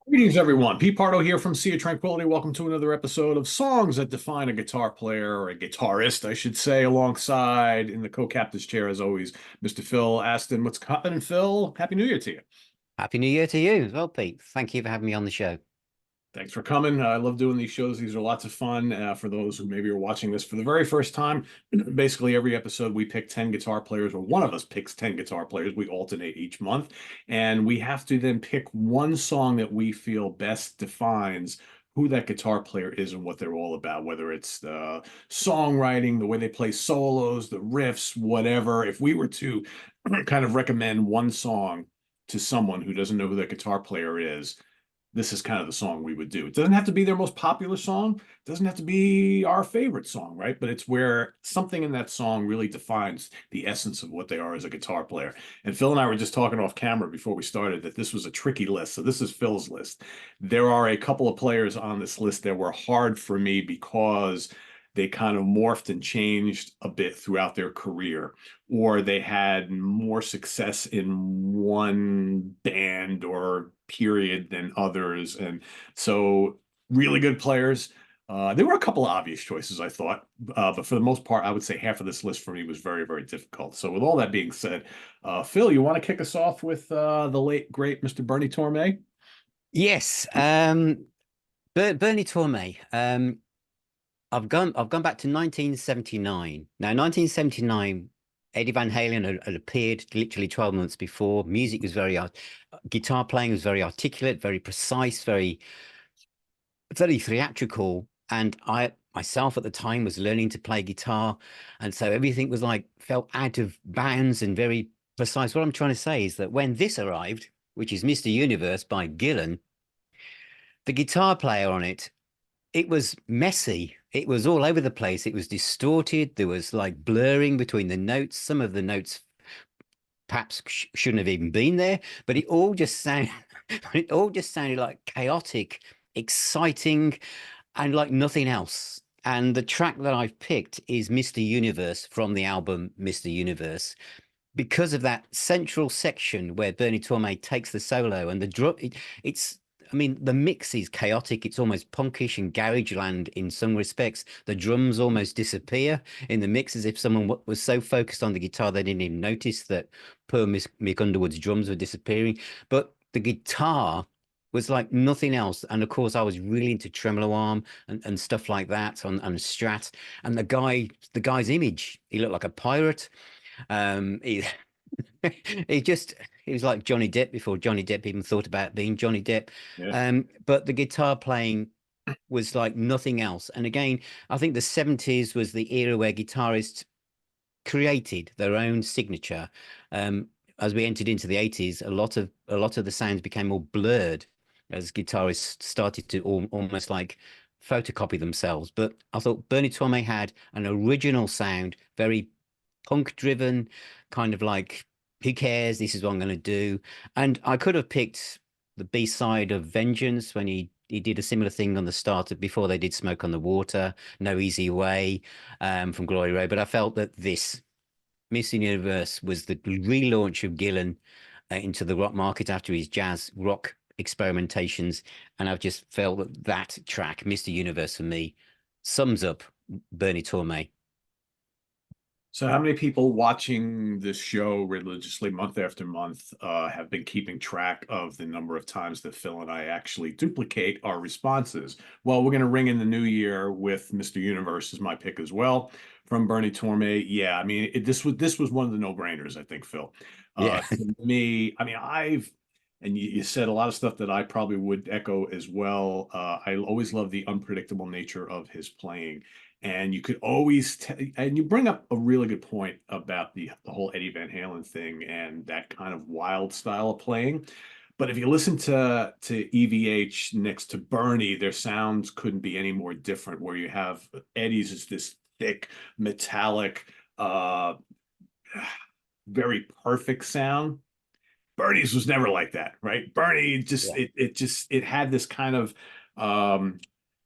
Greetings, everyone. Pete Pardo here from Sea of Tranquility. Welcome to another episode of Songs That Define a Guitar Player, or a guitarist, I should say, alongside in the co-captain's chair, as always, Mr. Phil Aston. What's happening, Phil? Happy New Year to you. Happy New Year to you as well, Pete. Thank you for having me on the show. Thanks for coming. I love doing these shows. These are lots of fun. For those who maybe are watching this for the very first time, basically every episode we pick 10 guitar players, or one of us picks 10 guitar players. We alternate each month, and we have to then pick one song that we feel best defines who that guitar player is and what they're all about, whether it's the songwriting, the way they play solos, the riffs, whatever. If we were to kind of recommend one song to someone who doesn't know who that guitar player is, this is kind of the song we would do. It doesn't have to be their most popular song. It doesn't have to be our favorite song, right? But it's where something in that song really defines the essence of what they are as a guitar player. And Phil and I were just talking off camera before we started that this was a tricky list. So this is Phil's list. There are a couple of players on this list that were hard for me because they kind of morphed and changed a bit throughout their career, or they had more success in one band or period than others. And so, really good players. There were a couple of obvious choices, I thought, but for the most part, I would say half of this list for me was very, very difficult. So, with all that being said, Phil, you want to kick us off with the late great Mr. Bernie Torme? Yes, Bernie Torme. I've gone back to 1979. Now, 1979, Eddie Van Halen had appeared literally 12 months before. Music was guitar playing was very articulate, very precise, very theatrical. And I myself at the time was learning to play guitar, and so everything was like felt out of bounds and very precise. What I'm trying to say is that when this arrived, which is Mr. Universe by Gillan, the guitar player on it, it was messy. It was all over the place. It was distorted. There was like blurring between the notes. Some of the notes perhaps shouldn't have even been there, but it all just sounded like chaotic, exciting, and like nothing else. And the track that I've picked is Mr. Universe from the album Mr. Universe, because of that central section where Bernie Torme takes the solo and the drum. It's, I mean, the mix is chaotic. It's almost punkish and garage land in some respects. The drums almost disappear in the mix, as if someone was so focused on the guitar they didn't even notice that poor Mick Underwood's drums were disappearing. But the guitar was like nothing else. And of course, I was really into tremolo arm and stuff like that on Strat. And the guy's image, he looked like a pirate. He, he just he was like Johnny Depp before Johnny Depp even thought about being Johnny Depp. Yeah. But the guitar playing was like nothing else. And again, I think the 70s was the era where guitarists created their own signature. As we entered into the 80s, a lot of the sounds became more blurred as guitarists started to almost like photocopy themselves. But I thought Bernie Torme had an original sound, very punk driven, kind of like, who cares? This is what I'm going to do. And I could have picked the B side of Vengeance when he did a similar thing on the start of before they did Smoke on the Water, No Easy Way, from Glory Road. But I felt that this Missing Universe was the relaunch of Gillan into the rock market after his jazz rock experimentations. And I've just felt that that track, Mr. Universe, for me, sums up Bernie Torme. So, how many people watching this show religiously month after month have been keeping track of the number of times that Phil and I actually duplicate our responses? Well, we're going to ring in the new year with Mr. Universe as my pick as well from Bernie Torme. Yeah, I mean, this was one of the no-brainers, I think, Phil. Yeah. To me, I mean, and you said a lot of stuff that I probably would echo as well. I always love the unpredictable nature of his playing. And you could always and you bring up a really good point about the whole Eddie Van Halen thing and that kind of wild style of playing. But if you listen to EVH next to Bernie, their sounds couldn't be any more different. Where you have Eddie's is this thick, metallic, very perfect sound. Bernie's was never like that, right? Bernie just Yeah. it had this kind of um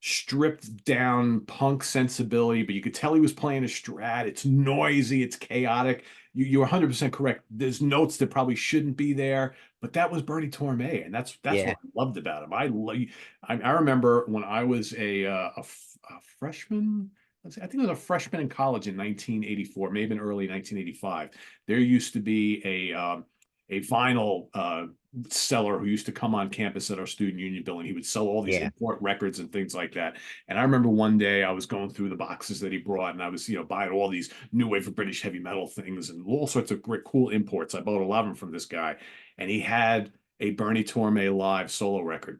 stripped down punk sensibility, but you could tell he was playing a Strat. It's noisy, it's chaotic. you're 100% correct. There's notes that probably shouldn't be there, but that was Bernie Torme, and that's Yeah, what I loved about him. I remember when I was a freshman. I think I was a freshman in college in 1984, maybe in early 1985. There used to be a vinyl seller who used to come on campus at our student union building. He would sell all these yeah, import records and things like that. And I remember one day I was going through the boxes that he brought, and I was, buying all these new wave of British heavy metal things and all sorts of great, cool imports. I bought a lot of them from this guy, and he had a Bernie Torme live solo record,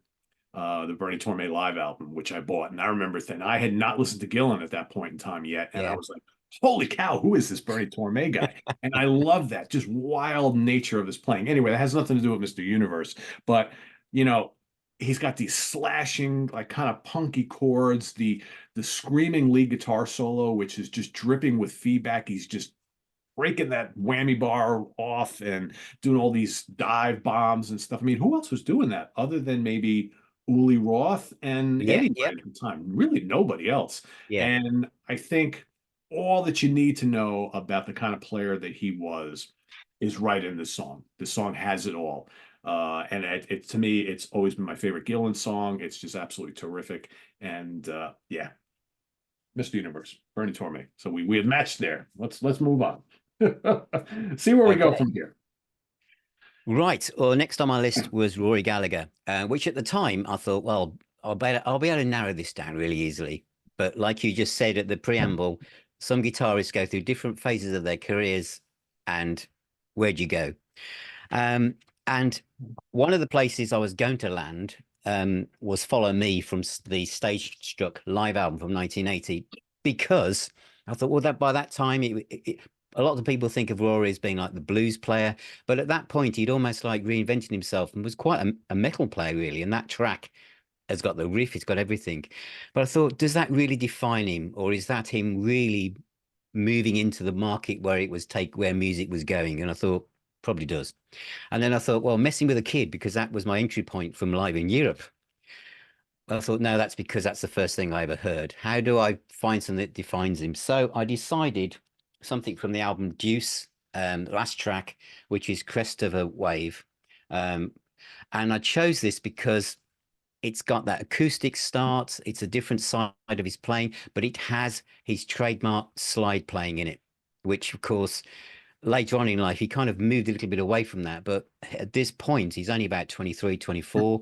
the Bernie Torme live album, which I bought. And I remember I had not listened to Gillan at that point in time yet, and I yeah, was like, "Holy cow, who is this Bernie Torme guy?" And I love that just wild nature of his playing. Anyway, that has nothing to do with Mr. Universe, but you know, he's got these slashing, like kind of punky chords, the screaming lead guitar solo, which is just dripping with feedback. He's just breaking that whammy bar off and doing all these dive bombs and stuff. I mean, who else was doing that other than maybe Uli Roth and yeah, Eddie yeah, at the time? Really, nobody else. yeah, And I think all that you need to know about the kind of player that he was is right in this song. The song has it all. And to me, it's always been my favorite Gillan song. It's just absolutely terrific. And yeah, Mr. Universe, Bernie Torme. So we have matched there. Let's move on. See where we go okay. from here. Right. Well, next on my list was Rory Gallagher, which at the time I thought, well, I'll be able to narrow this down really easily. But like you just said at the preamble, some guitarists go through different phases of their careers, and where'd you go? Um, and one of the places I was going to land was Follow Me from the Stage Struck live album from 1980, because I thought, well, that by that time, a lot of people think of Rory as being like the blues player, but at that point, he'd almost like reinvented himself and was quite a metal player, really. And that track has got the riff, it's got everything. But I thought, does that really define him, or is that him really moving into the market where where music was going? And I thought, probably does. And then I thought, well, Messing with a Kid, because that was my entry point from live in Europe. I thought, no, that's because that's the first thing I ever heard. How do I find something that defines him? So I decided something from the album Deuce, the last track, which is Crest of a Wave. Um, and I chose this because it's got that acoustic start. It's a different side of his playing, but it has his trademark slide playing in it, which, of course, later on in life, he kind of moved a little bit away from that. But at this point, he's only about 23, 24.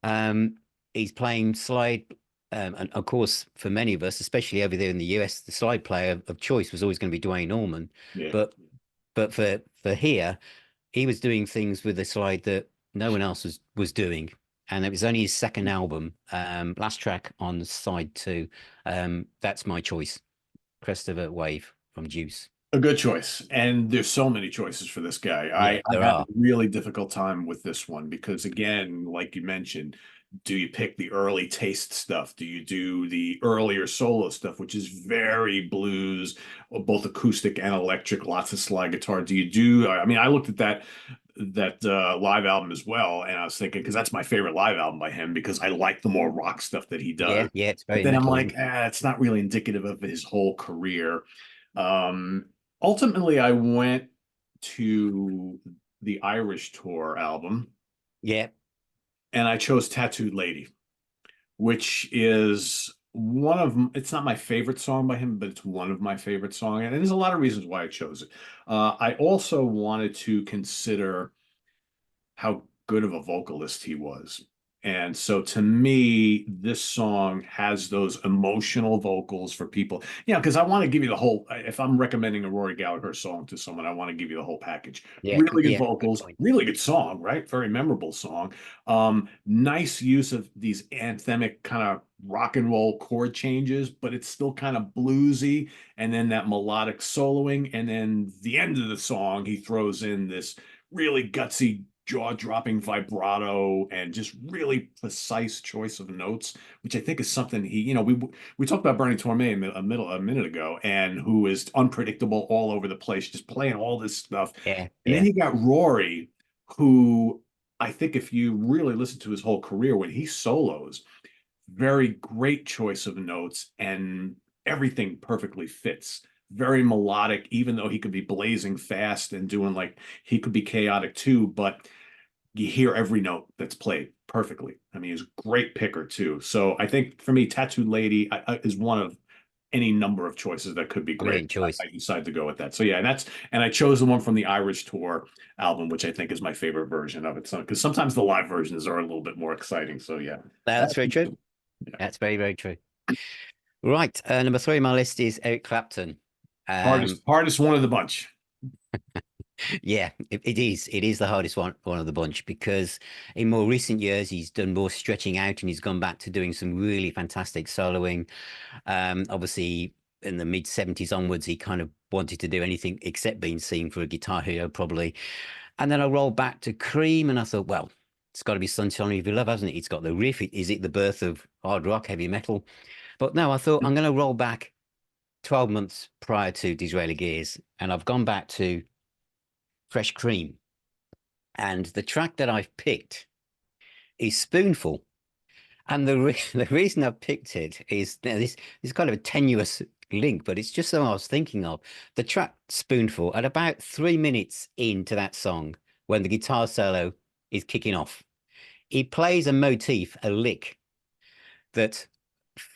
Um, he's playing slide. And of course, for many of us, especially over there in the US, the slide player of choice was always going to be Dwayne Allman. Yeah. But for here, he was doing things with the slide that no one else was doing. And it was only his second album, last track on side two. That's my choice. Crest of a Wave from Juice. A good choice. And there's so many choices for this guy. Yeah, I there had a are. really difficult time with this one because, again, like you mentioned, do you pick the early taste stuff? Do you do the earlier solo stuff, which is very blues, both acoustic and electric, lots of slide guitar? Do you do, I mean, I looked at that live album as well, and I was thinking, because that's my favorite live album by him, because I like the more rock stuff that he Yeah, does. yeah, it's But very then I'm metal, like, isn't it? it's not really indicative of his whole career. Um, Ultimately, I went to the Irish tour album, Yeah, and I chose Tattooed Lady, which is one of it's not my favorite song by him, but it's one of my favorite songs. And there's a lot of reasons why I chose it. I also wanted to consider how good of a vocalist he was. And so to me, this song has those emotional vocals for people. Because I want to give you the whole, if I'm recommending a Rory Gallagher song to someone, I want to give you the whole package. yeah, Really good yeah. Good vocals, point. really good song, right? Very memorable song. Nice use of these anthemic kind of rock and roll chord changes, but it's still kind of bluesy. And then that melodic soloing. And then the end of the song, he throws in this really gutsy jaw-dropping vibrato and just really precise choice of notes, which I think is something we talked about Bernie Torme a minute ago, and who is unpredictable all over the place, just playing all this stuff. Yeah, And then yeah, you got Rory, who I think if you really listen to his whole career, when he solos, very great choice of notes, and everything perfectly fits. very melodic, even though he could be blazing fast and doing like he could be chaotic too, but you hear every note that's played perfectly. I mean, he's a great picker too. So I think for me, Tattooed Lady is one of any number of choices that could be great. Brilliant choice. I decided to go with that. So yeah, and I chose the one from the Irish Tour album, which I think is my favorite version of it. So because sometimes the live versions are a little bit more exciting. So yeah, That's very true. yeah. That's very, very true. Right. Number three on my list is Eric Clapton. Hardest one of the bunch. Yeah, it is. It is the hardest one of the bunch because in more recent years he's done more stretching out and he's gone back to doing some really fantastic soloing. Obviously, in the mid 70s onwards, he kind of wanted to do anything except being seen for a Guitar Hero, probably. And then I rolled back to Cream and I thought, well, it's got to be Sunshine of Your Love, hasn't it? It's got the riff. Is it the birth of hard rock, heavy metal? But no, I thought I'm going to roll back 12 months prior to Disraeli Gears, and I've gone back to Fresh Cream. And the track that I've picked is Spoonful. And the reason I've picked it is this is kind of a tenuous link, but it's just something I was thinking of. The track Spoonful, at about 3 minutes into that song, when the guitar solo is kicking off, he plays a motif, a lick that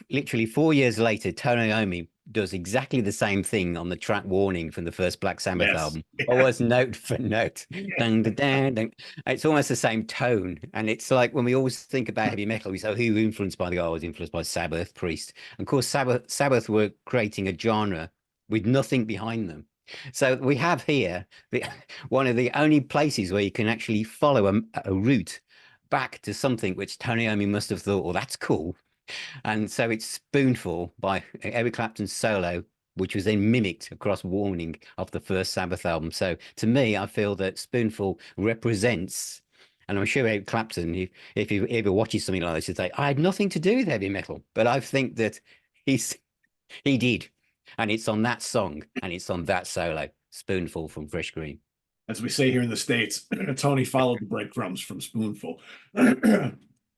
literally 4 years later, Tony Iommi does exactly the same thing on the track Warning from the first Black Sabbath Yes. album, Yeah. almost note for note. Dun, dun, dun, dun. It's almost the same tone. And it's like when we always think about heavy metal, we say, oh, who was influenced by the guy? I was influenced by Sabbath, Priest. And of course, Sabbath were creating a genre with nothing behind them. So we have here one of the only places where you can actually follow a route back to something which Tony Iommi must have thought, well, that's cool. And so it's Spoonful by Eric Clapton's solo, which was then mimicked across Warning of the first Sabbath album. So to me, I feel that Spoonful represents, and I'm sure Eric Clapton, if he ever watches something like this, he'd say, I had nothing to do with heavy metal, but I think that he did. And it's on that song and it's on that solo, Spoonful from Fresh Green. As we say here in the States, Tony followed the breadcrumbs from Spoonful.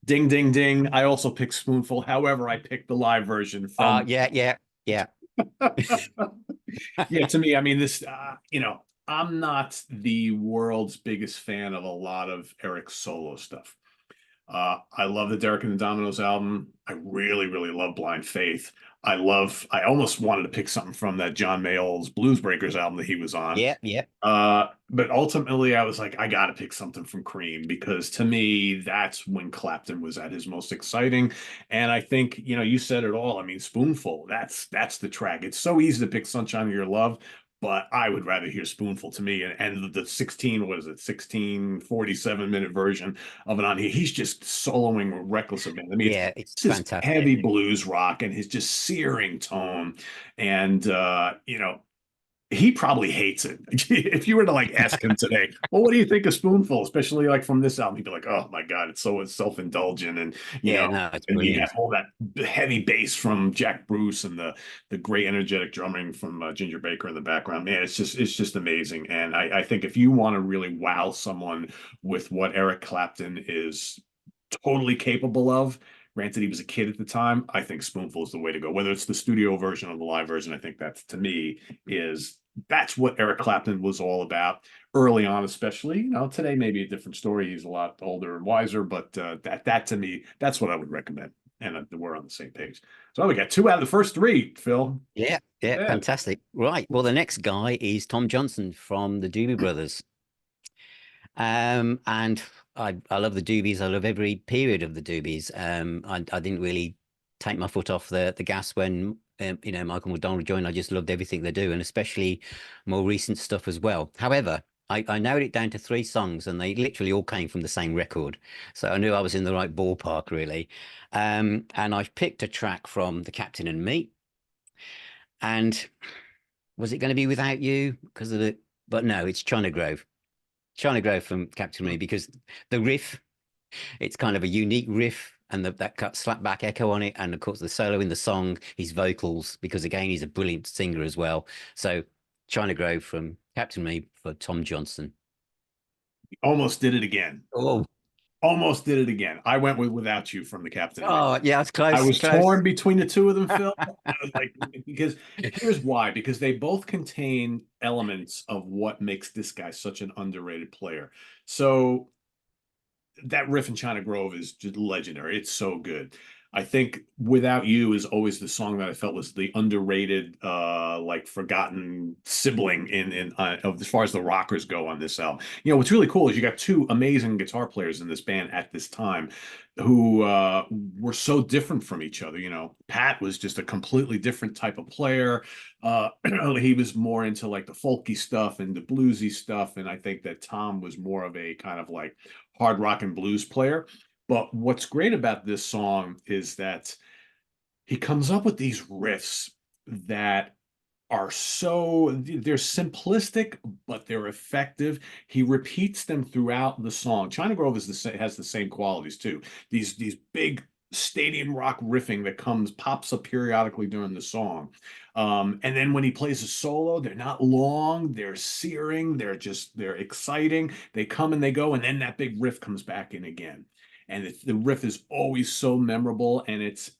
Ding, ding, ding. I also picked Spoonful. However, I picked the live version from. Yeah. Yeah, to me, I mean, I'm not the world's biggest fan of a lot of Eric's solo stuff. I love the Derek and the Dominoes album. I really, really love Blind Faith. I almost wanted to pick something from that John Mayall's Blues Breakers album that he was on. Yeah. But ultimately I was like, I got to pick something from Cream because to me, that's when Clapton was at his most exciting. And I think, you said it all. I mean, Spoonful, that's the track. It's so easy to pick Sunshine of Your Love, but I would rather hear Spoonful to me. And the 1647-minute version of it on here, he's just soloing reckless abandon. I mean, Yeah, it's it's just fantastic. heavy blues rock and his just searing tone. And, he probably hates it. If you were to like ask him today, well, what do you think of Spoonful, especially like from this album? He'd be like, oh my God, it's so self-indulgent. And, Yeah, no, it's and you brilliant. have all that heavy bass from Jack Bruce and the great energetic drumming from Ginger Baker in the background. Man, it's just amazing. And I think if you want to really wow someone with what Eric Clapton is totally capable of, granted he was a kid at the time, I think Spoonful is the way to go. Whether it's the studio version or the live version, I think that's, to me, that's what Eric Clapton was all about early on, especially. Today maybe a different story. He's a lot older and wiser, but that to me, that's what I would recommend. And we're on the same page. So we got two out of the first three, Phil. Yeah, Yeah. fantastic. Right. Well, the next guy is Tom Johnson from the Doobie Brothers. And I love the Doobies. I love every period of the Doobies. I didn't really take my foot off the gas when Michael McDonald joined. I just loved everything they do, and especially more recent stuff as well. However, I narrowed it down to 3 songs, and they literally all came from the same record, so I knew I was in the right ballpark, really. And I've picked a track from The Captain and Me, and was it going to be Without You because of the? But no, it's China Grove. China Grove from Captain Me, because the riff, it's kind of a unique riff, and that cut slap back echo on it, and of course the solo in the song, his vocals, because again he's a brilliant singer as well. So China Grove from Captain Me for Tom Johnson. Almost did it again. Oh, Almost did it again. I went with Without You from the Captain and Me. Oh, yeah, it's I close, was close. torn between the two of them, Phil. I was like, because here's why, because they both contain elements of what makes this guy such an underrated player. So that riff in China Grove is just legendary. It's so good. I think Without You is always the song that I felt was the underrated, like forgotten sibling as far as the rockers go on this album. You know, what's really cool is you got two amazing guitar players in this band at this time who were so different from each other. You know, Pat was just a completely different type of player. He was more into like the folky stuff and the bluesy stuff, and I think that Tom was more of a kind of like hard rock and blues player. But what's great about this song is that he comes up with these riffs that are they're simplistic, but they're effective. He repeats them throughout the song. China Grove has the same qualities too. These big stadium rock riffing that pops up periodically during the song. And then when he plays a solo, they're not long, they're searing, they're exciting. They come and they go, and then that big riff comes back in again. And the riff is always so memorable, and it's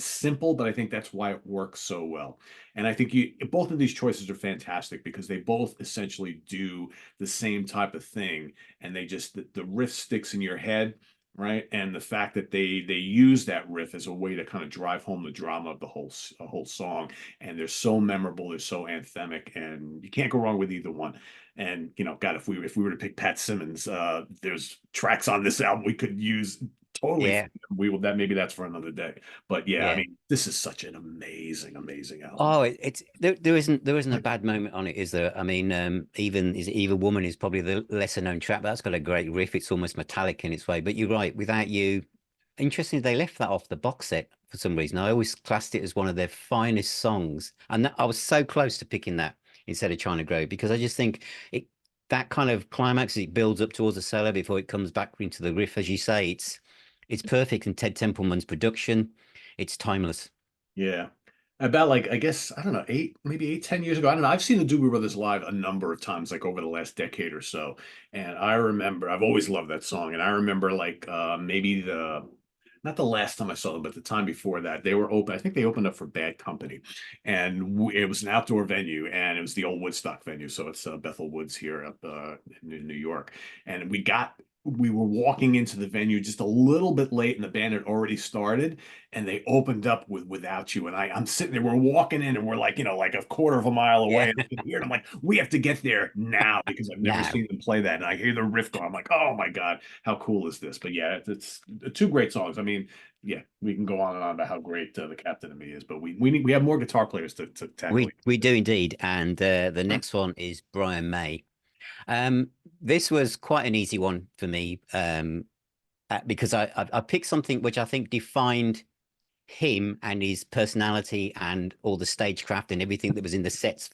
simple, but I think that's why it works so well. And I think both of these choices are fantastic because they both essentially do the same type of thing, and the riff sticks in your head, right? And the fact that they use that riff as a way to kind of drive home the drama of the whole song, and they're so memorable, they're so anthemic, and you can't go wrong with either one. And you know, God, if we were to pick Pat Simmons, there's tracks on this album we could use totally. Yeah, We will that maybe that's for another day. But yeah, I yeah. mean, this is such an amazing, amazing album. Oh, it's there isn't a bad moment on it, is there? I mean, even is it Evil Woman is probably the lesser known track, but that's got a great riff. It's almost metallic in its way. But you're right, Without You, interesting, they left that off the box set for some reason. I always classed it as one of their finest songs, and I was so close to picking that instead of Trying to Grow because I just think it that kind of climax as it builds up towards the solo before it comes back into the riff, as you say, it's perfect. And Ted Templeman's production, it's timeless. Yeah. About like, I guess, I don't know, maybe 8, 10 years ago. I don't know. I've seen the Doobie Brothers live a number of times, like over the last decade or so. And I remember, I've always loved that song. And I remember like maybe not the last time I saw them, but the time before that, they were open. I think they opened up for Bad Company, and it was an outdoor venue, and it was the old Woodstock venue. So it's Bethel Woods here up in New York. And we were walking into the venue just a little bit late, and the band had already started, and they opened up with Without You. And I'm sitting there, we're walking in, and we're like, you know, like a quarter of a mile away. Yeah. And I can hear it. I'm like, we have to get there now because I've never Now. seen them play that. And I hear the riff go. I'm like, oh my God, how cool is this? But yeah, it's two great songs. I mean, yeah, we can go on and on about how great the Captain and Me is, but we have more guitar players to tackle. We do indeed. And the next one is Brian May. This was quite an easy one for me because I picked something which I think defined him and his personality and all the stagecraft and everything that was in the sets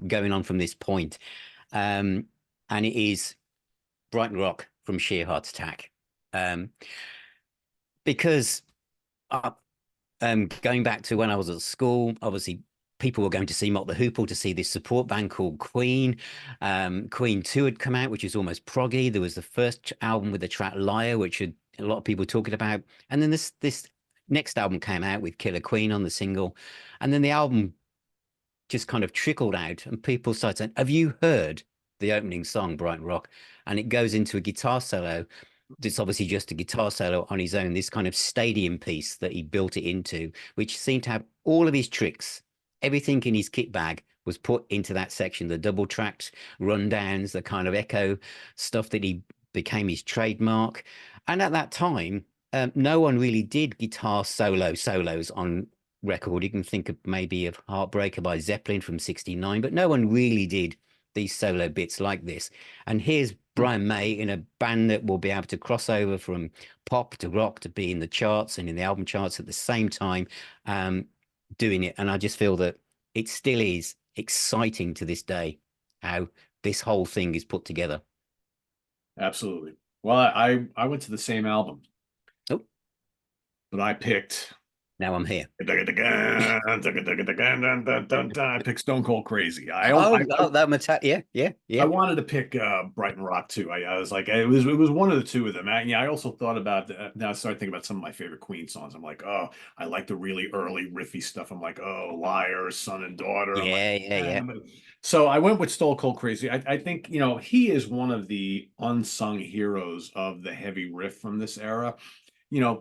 going on from this point. And it is Brighton Rock from Sheer Heart Attack. Because going back to when I was at school, obviously people were going to see Mock the Hoople to see this support band called Queen. Queen 2 had come out, which is almost proggy. There was the first album with the track Liar, which had a lot of people talking about. And then this next album came out with Killer Queen on the single. And then the album just kind of trickled out and people started saying, have you heard the opening song, Brighton Rock? And it goes into a guitar solo. It's obviously just a guitar solo on his own, this kind of stadium piece that he built it into, which seemed to have all of his tricks. Everything in his kit bag was put into that section, the double tracked rundowns, the kind of echo stuff that he became his trademark. And at that time, no one really did guitar solos on record. You can think of maybe of Heartbreaker by Zeppelin from '69, but no one really did these solo bits like this. And here's Brian May in a band that will be able to cross over from pop to rock to be in the charts and in the album charts at the same time, doing it. And I just feel that it still is exciting to this day how this whole thing is put together. Absolutely. Well, I went to the same album, Oh, but I picked Now I'm here. I picked Stone Cold Crazy. That Metallica. Yeah, yeah, I yeah, wanted to pick Brighton Rock too. I was like, it was one of the two of them. Yeah, I also thought about now. I started thinking about some of my favorite Queen songs. I'm like, oh, I like the really early riffy stuff. I'm like, oh, Liar, Son and Daughter. I'm like, yeah, yeah, yeah. so I went with Stone Cold Crazy. I think he is one of the unsung heroes of the heavy riff from this era.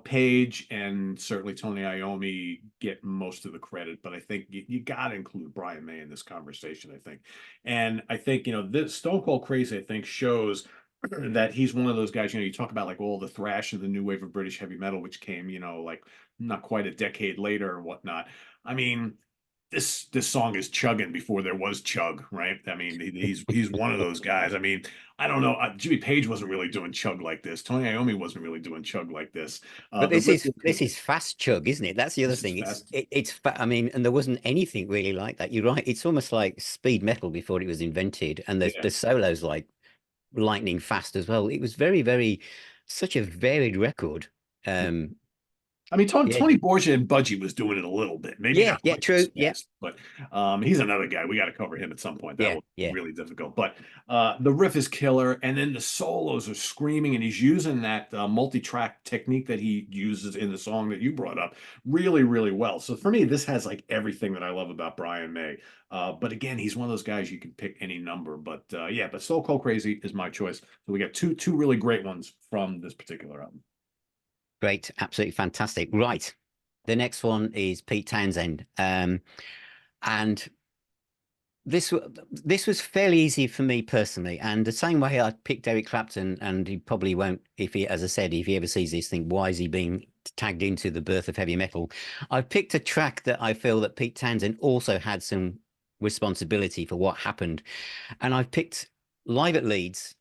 Page and certainly Tony Iommi get most of the credit, but I think you got to include Brian May in this conversation, I think. And I think, this Stone Cold Crazy, I think, shows that he's one of those guys, you talk about like all the thrash and the new wave of British heavy metal, which came, like not quite a decade later or whatnot. I mean, this song is chugging before there was chug, right? I mean, he's one of those guys. I mean, I don't know. Jimmy Page wasn't really doing chug like this. Tony Iommi wasn't really doing chug like this. But The this riff is is this good. is fast chug, isn't it? That's the other This is thing. fast. I mean, and there wasn't anything really like that. You're right. It's almost like speed metal before it was invented, and Yeah. the solos like lightning fast as well. It was very such a varied record. Um, I mean, Tony, yeah, Tony Borgia and Budgie was doing it a little bit, maybe yeah, not yeah. quite this True. Yeah, fast, but he's another guy. We got to cover him at some point. That yeah, will be yeah. really difficult. But the riff is killer, and then the solos are screaming, and he's using that multi-track technique that he uses in the song that you brought up really, really well. So for me, this has like everything that I love about Brian May. But again, he's one of those guys you can pick any number. But yeah, but Stone Cold Crazy is my choice. So we got two really great ones from this particular album. Great, absolutely fantastic. Right. The next one is Pete Townsend. And this was fairly easy for me personally. And the same way I picked Eric Clapton, and he probably won't, if he, as I said, if he ever sees this thing, why is he being tagged into the birth of heavy metal? I've picked a track that I feel that Pete Townsend also had some responsibility for what happened. And I've picked Live at Leeds,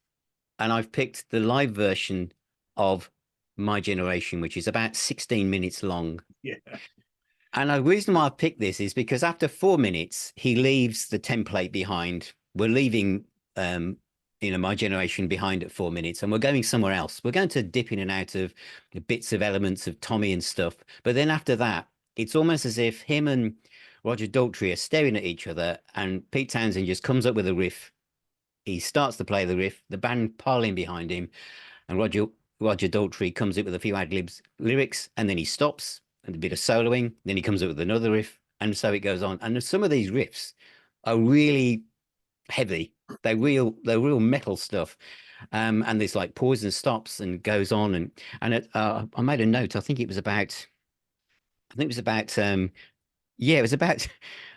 and I've picked the live version of My Generation, which is about 16 minutes long. Yeah. And the reason why I picked this is because after 4 minutes, he leaves the template behind. We're leaving, My Generation behind at 4 minutes, and we're going somewhere else. We're going to dip in and out of the bits of elements of Tommy and stuff. But then after that, it's almost as if him and Roger Daltrey are staring at each other, and Pete Townsend just comes up with a riff. He starts to play the riff, the band piling behind him, and Roger Daltrey comes up with a few ad libs lyrics, and then he stops and a bit of soloing. Then he comes up with another riff, and so it goes on. And some of these riffs are really heavy. They're real metal stuff. And there's like pauses and stops and goes on. I made a note. I think it was about yeah, it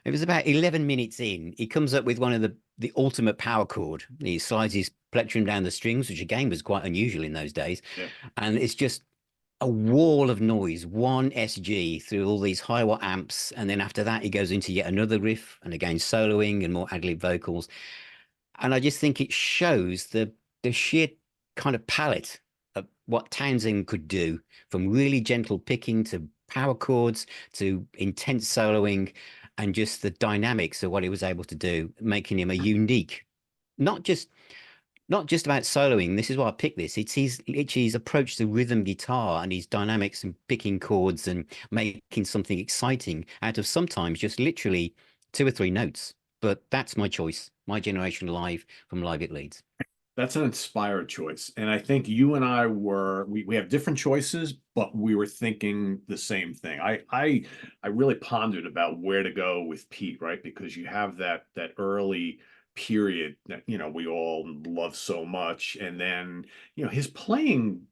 was about 11 minutes in. He comes up with one of the ultimate power chord. He slides his plectrum down the strings, which again was quite unusual in those days. Yeah. And it's just a wall of noise, one SG through all these high watt amps. And then after that, he goes into yet another riff and again soloing and more ad lib vocals. And I just think it shows the sheer kind of palette of what Townsend could do, from really gentle picking to power chords to intense soloing, and just the dynamics of what he was able to do, making him a unique, not just not just about soloing. This is why I picked this. It's his approach to rhythm guitar and his dynamics and picking chords and making something exciting out of sometimes just literally two or three notes. But that's my choice. My Generation Live from Live at Leeds. That's an inspired choice. And I think you and I we have different choices, but we were thinking the same thing. I really pondered about where to go with Pete, right? Because you have that early period that, we all love so much. And then, his playing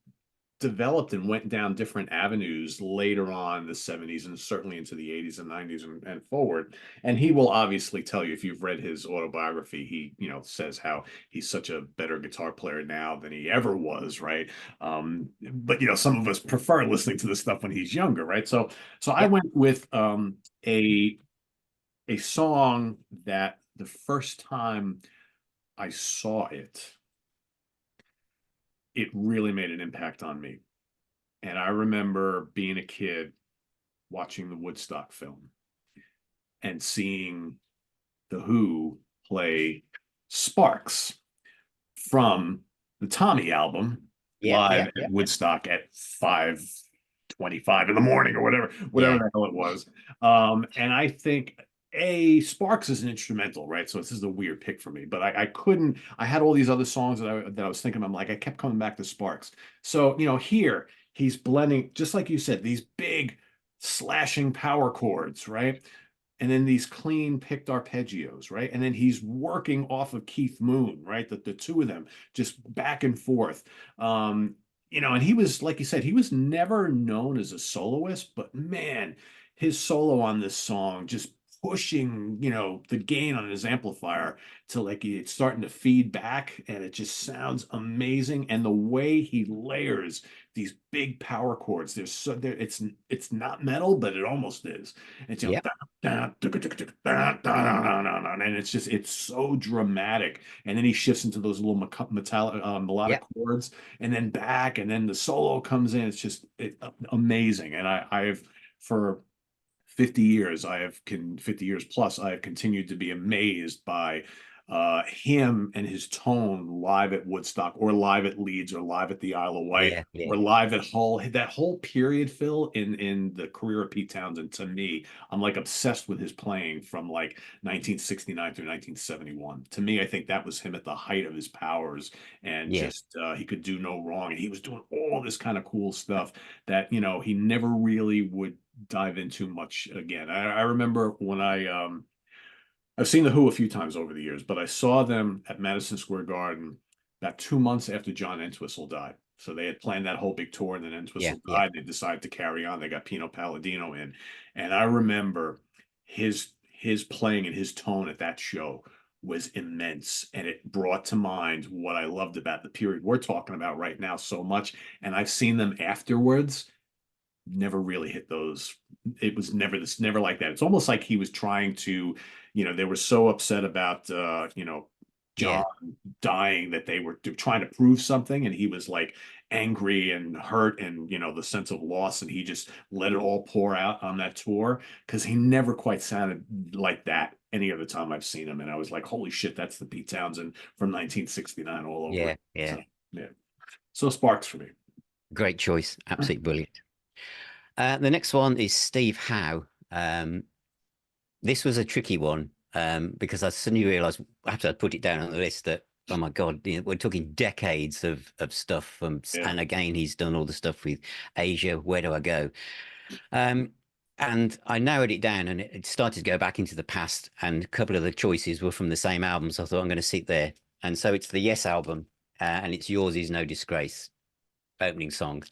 developed and went down different avenues later on in the 70s and certainly into the 80s and 90s and forward. And he will obviously tell you, if you've read his autobiography, he says how he's such a better guitar player now than he ever was, right? But some of us prefer listening to the stuff when he's younger, right? So I Yep. went with a song that the first time I saw it really made an impact on me. And I remember being a kid watching the Woodstock film and seeing The Who play Sparks from the Tommy album Yeah, live yeah, at yeah. Woodstock at 5:20 25 in the morning or whatever Yeah. the hell it was. And I think Sparks is an instrumental, right? So this is a weird pick for me, but I couldn't. I had all these other songs that I was thinking. I'm like, I kept coming back to Sparks. So here he's blending, just like you said, these big slashing power chords, right? And then these clean picked arpeggios, right? And then he's working off of Keith Moon, right? The two of them just back and forth. And he was, like you said, he was never known as a soloist, but man, his solo on this song just pushing, the gain on his amplifier to like it's starting to feed back, and it just sounds amazing. And the way he layers these big power chords, it's not metal, but it almost is. It's Yeah. and it's so dramatic. And then he shifts into those little metallic melodic Yeah. chords, and then back, and then the solo comes in. It's just amazing. And I've for 50 years, 50 years plus, I have continued to be amazed by him and his tone live at Woodstock, or live at Leeds, or live at the Isle of Wight, Yeah. Yeah. or live at Hull. That whole period, Phil, in the career of Pete Townsend, to me, I'm like obsessed with his playing from like 1969 through 1971. To me, I think that was him at the height of his powers, and Yeah. just he could do no wrong, and he was doing all this kind of cool stuff that he never really would dive into much again. I remember when I've seen the Who a few times over the years, but I saw them at Madison Square Garden about 2 months after John Entwistle died. So they had planned that whole big tour, and then Yeah. Entwistle Yeah. died. They decided to carry on. They got Pino Palladino in, and I remember his playing and his tone at that show was immense, and it brought to mind what I loved about the period we're talking about right now so much. And I've seen them afterwards, never really hit those. It was never like that. It's almost like he was trying to, they were so upset about John Yeah. dying, that they were trying to prove something, and he was like angry and hurt, and the sense of loss, and he just let it all pour out on that tour, because he never quite sounded like that any other time I've seen him. And I was like, holy shit, that's the Pete Townsend from 1969 all over Yeah. it. Yeah. So yeah, so Sparks for me. Great choice. Absolutely brilliant. The next one is Steve Howe. This was a tricky one because I suddenly realized after I put it down on the list that, oh my God, we're talking decades of stuff from, Yeah. and again, he's done all the stuff with Asia. Where do I go? And I narrowed it down, and it started to go back into the past. And a couple of the choices were from the same album, so I thought I'm going to sit there. And so it's the Yes album, and it's Yours Is No Disgrace, opening song.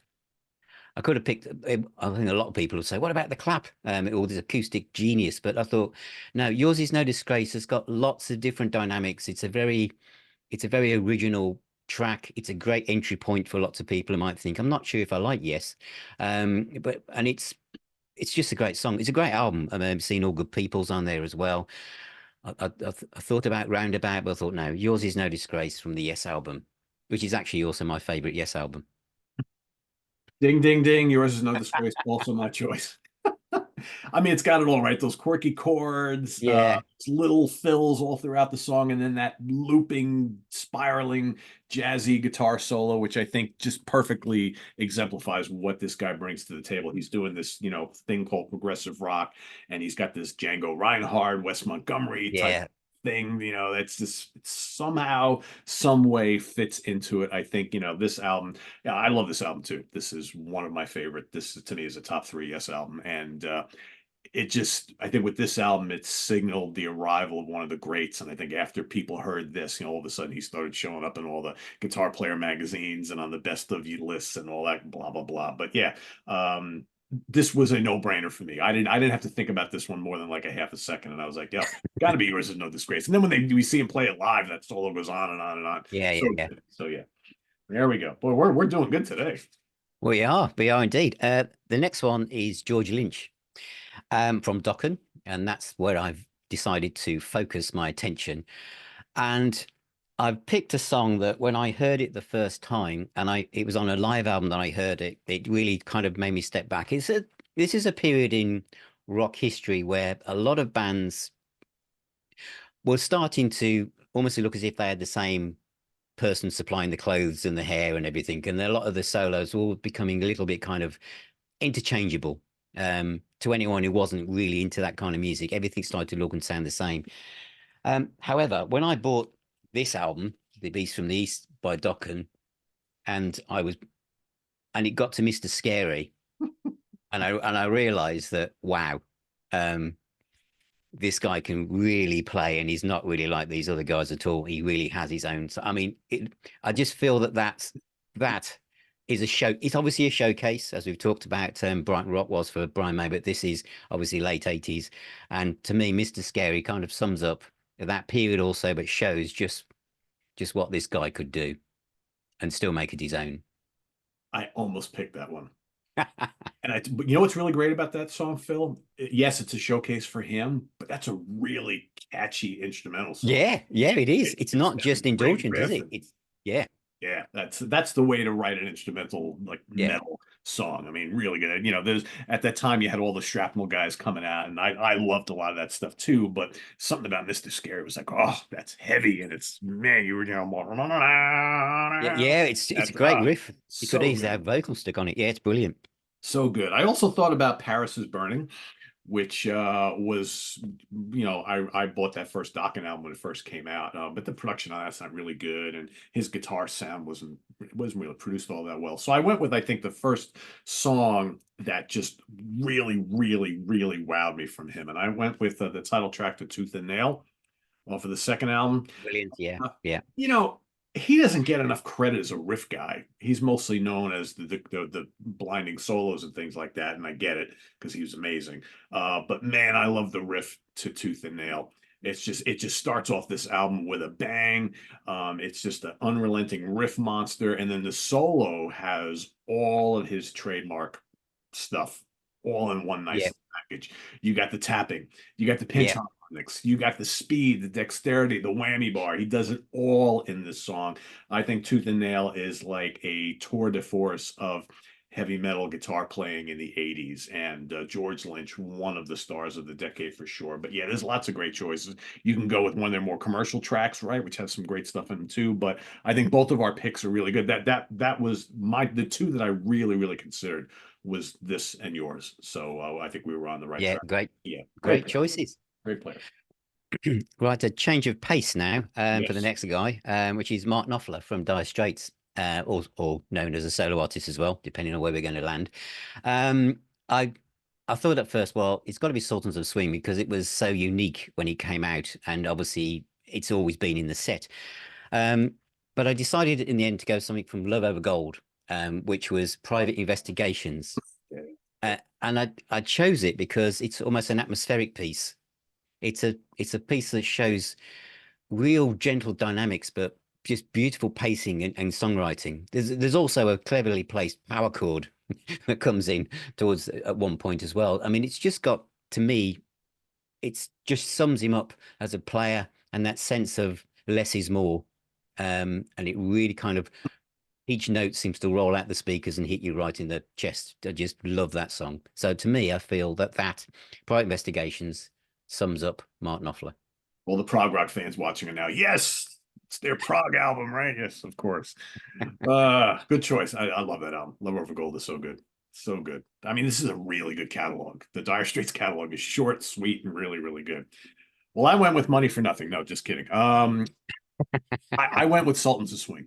I could have picked. I think a lot of people would say, "What about the clap?" Or this acoustic genius. But I thought, no, Yours Is No Disgrace has got lots of different dynamics. It's a very original track. It's a great entry point for lots of people who might think, "I'm not sure if I like Yes," and it's just a great song. It's a great album. I mean, I've seen All Good People's on there as well. I thought about Roundabout, but I thought, no, Yours Is No Disgrace from the Yes album, which is actually also my favorite Yes album. Ding, ding, ding. Yours is no disgrace. Also my choice. I mean, it's got it all, right? Those quirky chords, Yeah, little fills all throughout the song, and then that looping, spiraling, jazzy guitar solo, which I think just perfectly exemplifies what this guy brings to the table. He's doing this, thing called progressive rock, and he's got this Django Reinhardt, Wes Montgomery type yeah, thing. That's just somehow, some way fits into it. I think, this album, yeah, I love this album too. This is one of my favorite. This to me is a top three Yes album. And I think with this album, it signaled the arrival of one of the greats. And I think after people heard this, all of a sudden he started showing up in all the Guitar Player magazines and on the best of you lists and all that, blah, blah, blah. But yeah, this was a no-brainer for me. I didn't have to think about this one more than like a half a second. And I was like, yeah, gotta be Yours Is No Disgrace. And then when we see him play it live, that solo goes on and on and on. yeah, So yeah. good. So yeah, there we go. Boy, we're doing good today. We are indeed. The next one is George Lynch, from Dokken, and that's where I've decided to focus my attention. And I've picked a song that when I heard it the first time, and it was on a live album that I heard it, it really kind of made me step back. This is a period in rock history where a lot of bands were starting to almost look as if they had the same person supplying the clothes and the hair and everything. And a lot of the solos were all becoming a little bit kind of interchangeable. To anyone who wasn't really into that kind of music, everything started to look and sound the same. However, when I bought this album, The Beast from the East by Dokken, and it got to Mr. Scary, and I realized that wow, um, this guy can really play, and he's not really like these other guys at all. He really has his own. So, I mean, I just feel that is a show. It's obviously a showcase, as we've talked about. Brighton Rock was for Brian May, but this is obviously late 80s, and to me, Mr. Scary kind of sums up that period also, but shows just what this guy could do and still make it his own. I almost picked that one. But you know what's really great about that song, Phil? Yes, it's a showcase for him, but that's a really catchy instrumental song. Yeah, yeah, it is. It's It's not got a just great indulgent, is riff. it? It's yeah, Yeah, that's the way to write an instrumental like yeah, metal song. I mean, really good. You know, there's at that time you had all the shrapnel guys coming out, and I loved a lot of that stuff too. But something about Mr. Scary was like, oh, that's heavy, and it's man, you were yeah, yeah. It's a that's great riff. You could so easily have good, vocals stick on it. Yeah, it's brilliant. so good. I also thought about Paris is Burning, which was, you know, I bought that first Dokken album when it first came out, but the production on that's not really good, and his guitar sound wasn't really produced all that well. So I went with I think the first song that just really, really, really wowed me from him, and I went with the title track to Tooth and Nail off of the second album. Brilliant. Yeah, Uh, yeah, you know, he doesn't get enough credit as a riff guy. He's mostly known as the blinding solos and things like that, and I get it because he was amazing. But man, I love the riff to Tooth and Nail. It just starts off this album with a bang. It's just an unrelenting riff monster, and then the solo has all of his trademark stuff all in one yeah, nice package. You got the tapping, you got the pinch yeah, harmonics, you got the speed, the dexterity, the whammy bar. He does it all in this song. I think Tooth and Nail is like a tour de force of heavy metal guitar playing in the 80s, and George Lynch, one of the stars of the decade for sure. But yeah, there's lots of great choices. You can go with one of their more commercial tracks, right, which has some great stuff in them too. But I think both of our picks are really good. That was the two that I really considered was this and yours. So I think we were on the right yeah. track. Great, Yeah, great great player, choices. great player. Right, a change of pace now for the Yes. next guy, which is Mark Knopfler from Dire Straits, or known as a solo artist as well, depending on where we're going to land. Um, I I thought at first, well, it's got to be Sultans of Swing because it was so unique when he came out, and obviously it's always been in the set. Um, but I decided in the end to go something from Love Over Gold, which was Private Investigations, Yeah. and I chose it because it's almost an atmospheric piece. It's a piece that shows real gentle dynamics, but just beautiful pacing and songwriting. There's also a cleverly placed power chord that comes in towards at one point as well. I mean, it's just got to me, it's just sums him up as a player and that sense of less is more. And it really kind of each note seems to roll out the speakers and hit you right in the chest. I just love that song. So to me, I feel that Private Investigations sums up Mark Knopfler. Well, the prog rock fans watching it now. Yes, it's their prog album, right? Yes, of course. Good choice. I love that album. Love Over Gold is so good. So good. I mean, this is a really good catalog. The Dire Straits catalog is short, sweet, and really good. Well, I went with Money for Nothing. No, just kidding. I went with Sultans of Swing.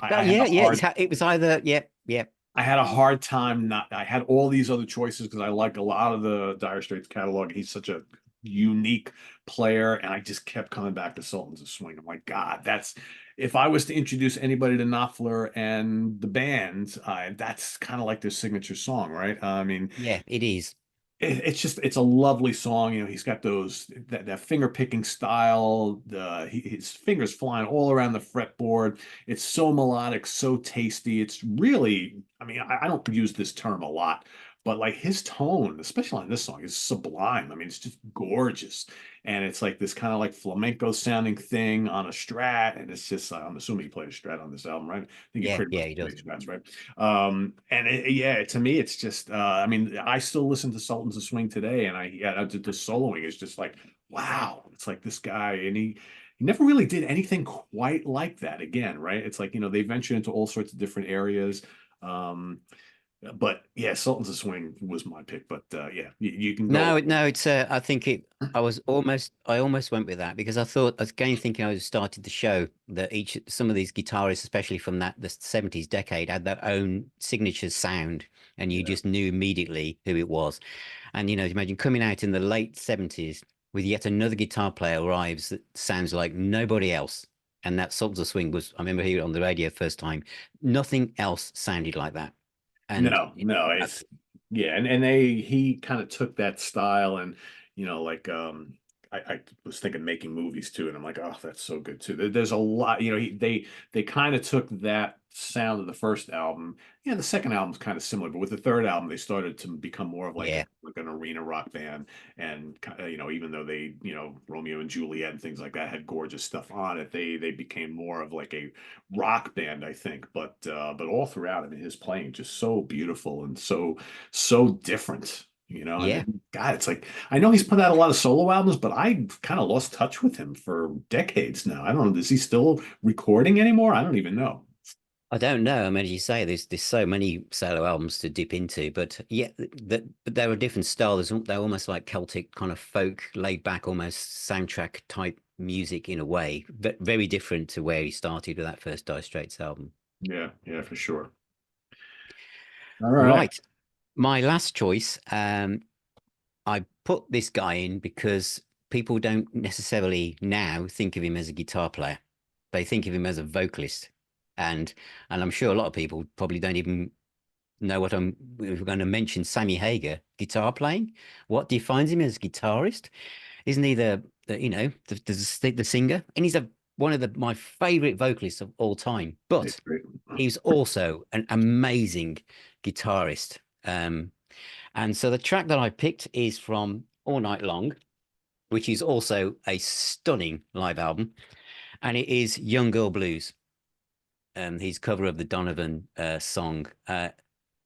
I had Yeah, a yeah. hard It was either yeah, yeah, I had a hard time not. I had all these other choices because I like a lot of the Dire Straits catalog. He's such a unique player, and I just kept coming back to Sultans of Swing. I'm like, God, that's if I was to introduce anybody to Knopfler and the band, that's kind of like their signature song, right? I mean, yeah. It is. it's a lovely song. You know, he's got that finger picking style. His fingers flying all around the fretboard. It's so melodic, so tasty. It's really, I mean, I don't use this term a lot, but like his tone, especially on this song, is sublime. I mean, it's just gorgeous, and it's like this kind of like flamenco sounding thing on a Strat, and it's just I'm assuming he played a Strat on this album, right? I think he Yeah, pretty yeah. much He does. plays Strats, right? And yeah, to me, it's just, I mean, I still listen to Sultans of Swing today, and the soloing is just like, wow, it's like this guy, and he never really did anything quite like that again, right? It's like, you know, they ventured into all sorts of different areas. Um, But yeah, Sultans of Swing was my pick. But yeah, you can go. No, it's I think it I almost went with that because I thought I was again thinking I started the show that each some of these guitarists, especially from the 70s decade, had their own signature sound and you Yeah. just knew immediately who it was. And imagine coming out in the late 70s with yet another guitar player arrives that sounds like nobody else. And that Sultans of Swing was, I remember hearing it on the radio first time. Nothing else sounded like that. And No, no, I, it's yeah, and he kind of took that style and like I was thinking making movies too, and I'm like, oh, that's so good too. There's a lot, they kind of took that sound of the first album. Yeah, the second album's kind of similar, but with the third album, they started to become more of yeah, like an arena rock band, and even though they Romeo and Juliet and things like that had gorgeous stuff on it, they became more of like a rock band, I think. But all throughout, I mean, his playing just so beautiful and so different. yeah. And God, it's like I know he's put out a lot of solo albums, but I kind of lost touch with him for decades now. I don't know. Is he still recording anymore? I don't even know. I don't know. I mean, as you say, there's so many solo albums to dip into, but yeah, but they're a different style. They're almost like Celtic kind of folk, laid back, almost soundtrack type music in a way, but very different to where he started with that first Dire Straits album. Yeah, yeah, for sure. All right. Right, my last choice. I put this guy in because people don't necessarily now think of him as a guitar player. They think of him as a vocalist, and and I'm sure a lot of people probably don't even know what we're going to mention Sammy Hagar guitar playing. What defines him as a guitarist? Isn't he the singer? And he's one of my favorite vocalists of all time. It's But great. he's also an amazing guitarist. And so the track that I picked is from All Night Long, which is also a stunning live album, and it is Young Girl Blues. His cover of the Donovan song. And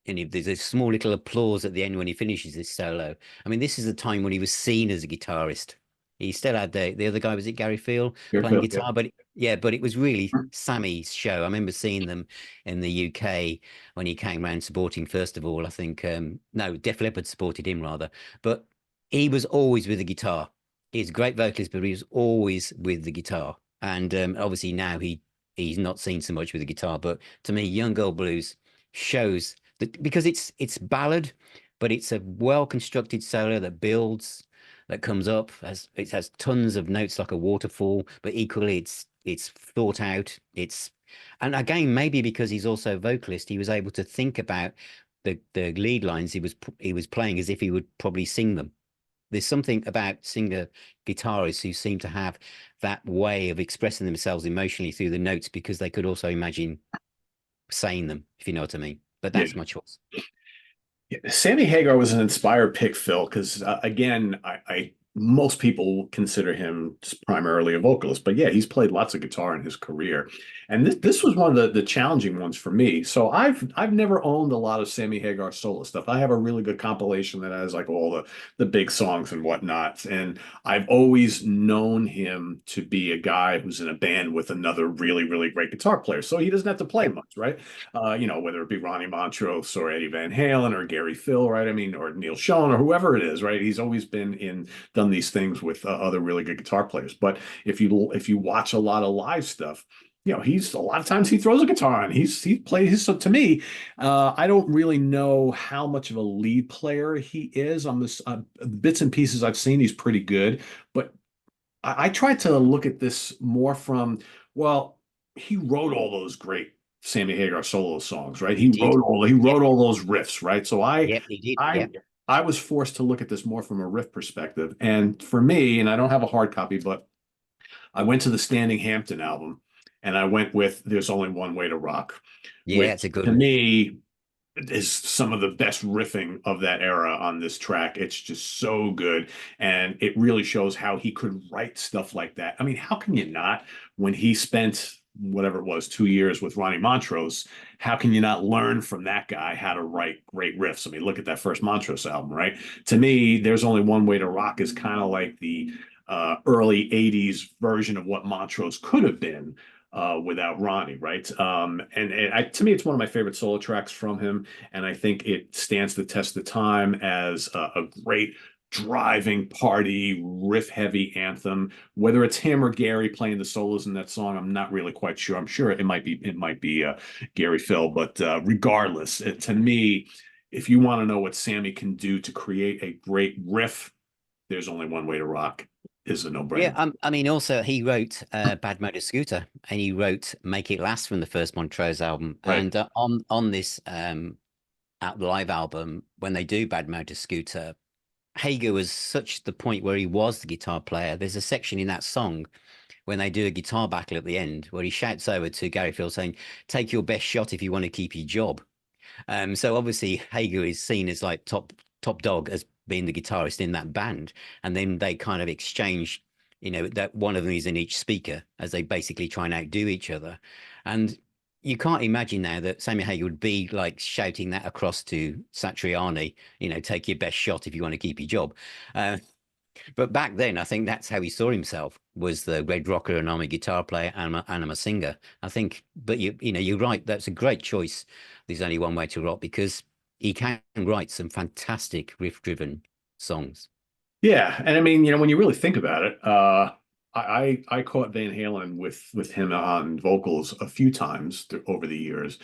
there's a small little applause at the end when he finishes this solo. I mean, this is the time when he was seen as a guitarist. He still had the other guy, was it Gary Field, playing Fairfield, yeah. guitar? But yeah, but it was really Sammy's show. I remember seeing them in the UK when he came around supporting, first of all, I think, no, Def Leppard supported him rather, but he was always with the guitar. He's a great vocalist, but he was always with the guitar. And obviously now he's not seen so much with the guitar, but to me, Young Girl Blues shows because it's ballad, but it's a well constructed solo that builds, that comes up, as it has tons of notes like a waterfall, but equally it's thought out. And again, maybe because he's also a vocalist, he was able to think about the lead lines he was playing as if he would probably sing them. There's something about singer guitarists who seem to have that way of expressing themselves emotionally through the notes because they could also imagine saying them, if you know what I mean. But Yeah. that's my choice. Yeah, Sammy Hagar was an inspired pick, Phil, because again, I most people consider him just primarily a vocalist, but yeah, he's played lots of guitar in his career, and this was one of the challenging ones for me. So I've never owned a lot of Sammy Hagar solo stuff. I have a really good compilation that has like all the big songs and whatnot, and I've always known him to be a guy who's in a band with another really great guitar player, so he doesn't have to play Yep. much, right? Whether it be Ronnie Montrose or Eddie Van Halen or Gary Phil, right? I mean, or Neil Schon or whoever it is, right? He's always done these things with other really good guitar players. But if you watch a lot of live stuff, he's a lot of times he throws a guitar on. He plays his. So to me, I don't really know how much of a lead player he is on this. Bits and pieces I've seen, he's pretty good, but I tried to look at this more from, well, he wrote all those great Sammy Hagar solo songs, right? He did. He Yep. wrote all those riffs, right? So Yep, he did. I Yep. I was forced to look at this more from a riff perspective. And for me, and I don't have a hard copy, but I went to the Standing Hampton album and I went with There's Only One Way to Rock, Yeah, it's which a good to one. me is some of the best riffing of that era on this track. It's just so good. And it really shows how he could write stuff like that. I mean, how can you not, when he spent whatever it was, 2 years with Ronnie Montrose, how can you not learn from that guy how to write great riffs? I mean, look at that first Montrose album, right? To me, There's Only One Way to Rock is kind of like the early 80s version of what Montrose could have been. without Ronnie, right? To me, it's one of my favorite solo tracks from him, and I think it stands the test of time as a great driving party riff heavy anthem. Whether it's him or Gary playing the solos in that song, I'm not really quite sure. I'm sure it might be Gary Phil, but regardless, to me, if you want to know what Sammy can do to create a great riff, there's only one way to rock. Is a Yeah, no-brainer. I mean, also he wrote "Bad Motor Scooter" and he wrote "Make It Last" from the first Montrose album. Right. And on this live album, when they do "Bad Motor Scooter," Hager was such the point where he was the guitar player. There's a section in that song when they do a guitar battle at the end where he shouts over to Gary Phil saying, "Take your best shot if you want to keep your job." So obviously Hager is seen as like top dog as being the guitarist in that band, and then they kind of exchange, that one of them is in each speaker as they basically try and outdo each other, and you can't imagine now that Sammy Hager would be like shouting that across to Satriani, take your best shot if you want to keep your job. Uh, but back then, I think that's how he saw himself was the red rocker, and I'm a guitar player and I'm a singer. I think, but you're right. That's a great choice. There's only one way to rock because he can write some fantastic riff-driven songs. Yeah, and I mean, when you really think about it, I caught Van Halen with him on vocals a few times over the years,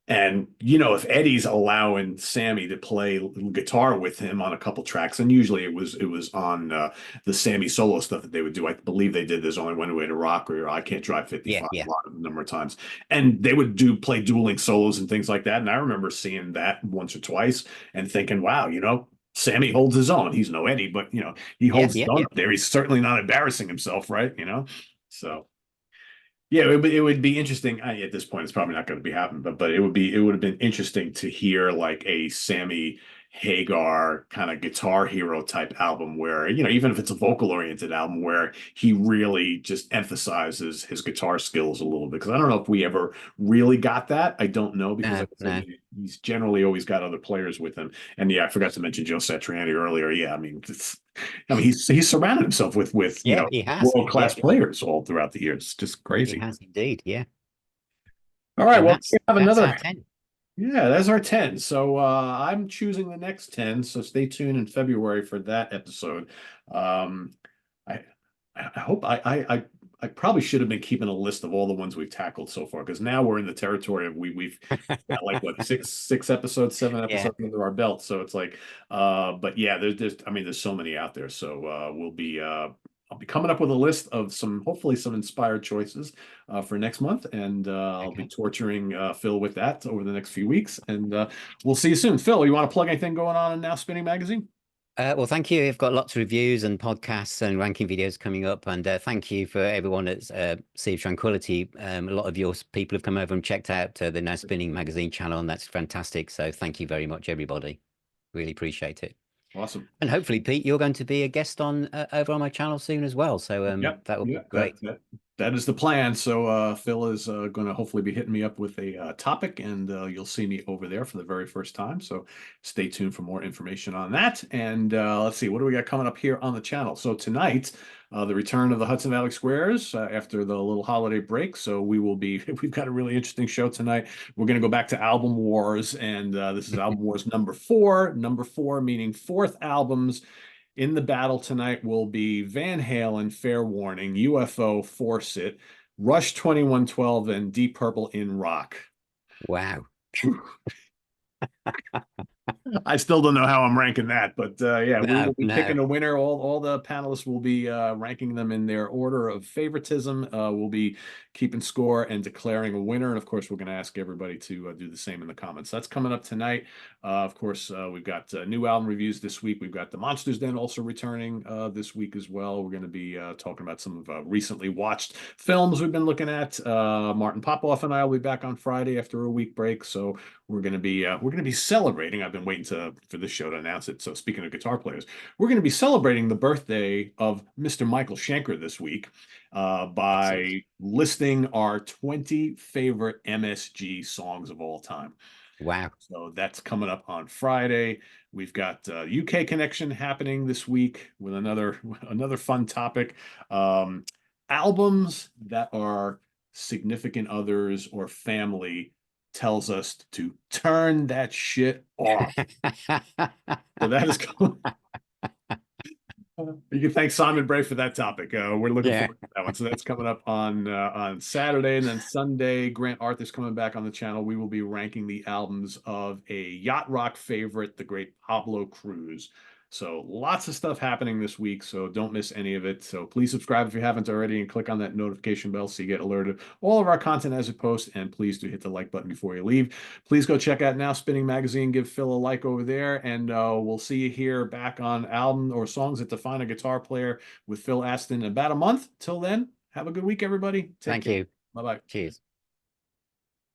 and if Eddie's allowing Sammy to play guitar with him on a couple tracks, and usually it was on the Sammy solo stuff that they would do. I believe they did "There's Only One Way to Rock" or "I Can't Drive Yeah, 55" yeah, a lot of number of times, and they would play dueling solos and things like that. And I remember seeing that once or twice and thinking, wow, Sammy holds his own. He's no Eddie, but he yeah, holds his yeah, own yeah. up there. He's certainly not embarrassing himself, right? So. Yeah, it would be interesting. At this point, it's probably not going to be happening, but it would have been interesting to hear like a Sammy Hagar kind of guitar hero type album where, even if it's a vocal oriented album where he really just emphasizes his guitar skills a little bit. Because I don't know if we ever really got that. I don't know because No, like I said, no. he's generally always got other players with him. And yeah, I forgot to mention Joe Satriani earlier. Yeah, I mean, he's surrounded himself with Yeah, he has. world Yeah, class players all throughout the years. Just he crazy. has indeed. Yeah, All right, and well, we have that's our another. 10. Yeah, that's our 10. So I'm choosing the next 10. So stay tuned in February for that episode. Um, I I hope I probably should have been keeping a list of all the ones we've tackled so far because now we're in the territory of we've got like what six episodes, seven Yeah. episodes under our belt. So it's like but yeah, there's I mean there's so many out there. So I'll be coming up with a list of hopefully some inspired choices for next month, and I'll be Okay. torturing Phil with that over the next few weeks. And we'll see you soon. Phil, you want to plug anything going on in Now Spinning Magazine? Well, thank you. I've got lots of reviews and podcasts and ranking videos coming up. And thank you for everyone at Sea of Tranquility. A lot of your people have come over and checked out the Now Spinning magazine channel, and that's fantastic. So thank you very much, everybody. Really appreciate it. Awesome. And hopefully, Pete, you're going to be a guest on over on my channel soon as well. So Yep. that would be Yep. That great. that that is the plan. So Phil is going to hopefully be hitting me up with a topic, and you'll see me over there for the very first time. So stay tuned for more information on that. And let's see, what do we got coming up here on the channel? So tonight, the return of the Hudson Valley Squares after the little holiday break. So we've got a really interesting show tonight. We're going to go back to Album Wars, and this is Album Wars number 4. Number 4 meaning fourth albums. In the battle tonight will be Van Halen, Fair Warning, UFO, Force It, Rush 2112, and Deep Purple in Rock. Wow. I still don't know how I'm ranking that, but yeah, we No, will be no. picking a winner. All the panelists will be ranking them in their order of favoritism. We'll be keeping score and declaring a winner. And of course, we're going to ask everybody to do the same in the comments. That's coming up tonight. Of course, we've got new album reviews this week. We've got the Monsters Den also returning this week as well. We're going to be talking about some of recently watched films we've been looking at. Martin Popoff and I will be back on Friday after a week break. So we're going to be celebrating. I've been waiting for this show to announce it. So speaking of guitar players, we're going to be celebrating the birthday of Mr. Michael Schenker this week Excellent. by listing our 20 favorite MSG songs of all time. Wow. So that's coming up on Friday. We've got UK Connection happening this week with another fun topic. Albums that are significant others or family tells us to turn that shit off. So that is going. You can thank Simon Bray for that topic. We're looking Yeah. forward to that one. So that's coming up on Saturday, and then Sunday, Grant Arthur's coming back on the channel. We will be ranking the albums of a yacht rock favorite, the great Pablo Cruz. So lots of stuff happening this week, so don't miss any of it. So please subscribe if you haven't already, and click on that notification bell so you get alerted all of our content as it posts. And please do hit the like button before you leave. Please go check out Now Spinning Magazine. Give Phil a like over there, and we'll see you here back on album or songs that define a guitar player with Phil Aston in about a month. Till then, have a good week, everybody. Take Thank care. you. Bye bye. Cheers.